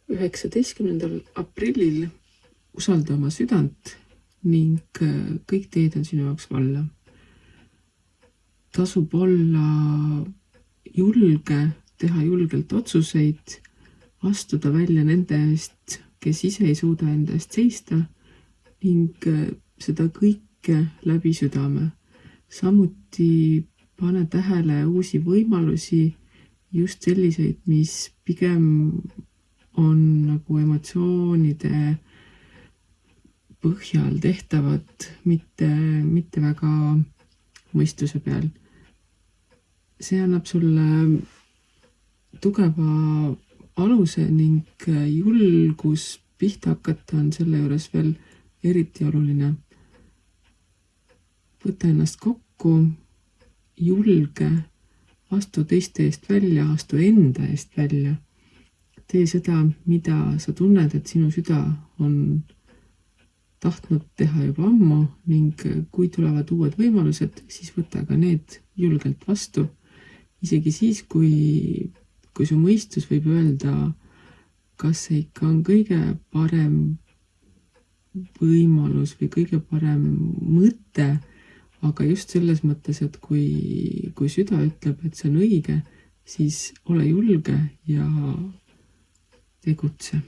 19. aprillil usalda oma südant ning kõik teed on sinu jaoks valla. Tasub olla julge, teha julgelt otsuseid, astuda välja nende eest, kes ise ei suuda enda eest seista ning seda kõike läbi südame. Samuti pane tähele uusi võimalusi, just selliseid, mis pigem on nagu emotsioonide põhjal tehtavad, mitte väga mõistuse peal. See annab sulle tugeva aluse ning julgus pihta hakata on selle juures veel eriti oluline. Võta ennast kokku, julge, astu teiste eest välja, astu enda eest välja. Tee seda, mida sa tunned, et sinu süda on tahtnud teha juba ammu ning kui tulevad uued võimalused, siis võta ka need julgelt vastu. Isegi siis, kui su mõistus võib öelda, kas see ikka on kõige parem võimalus või kõige parem mõte, aga just selles mõttes, et kui süda ütleb, et see on õige, siis ole julge ja tegutse.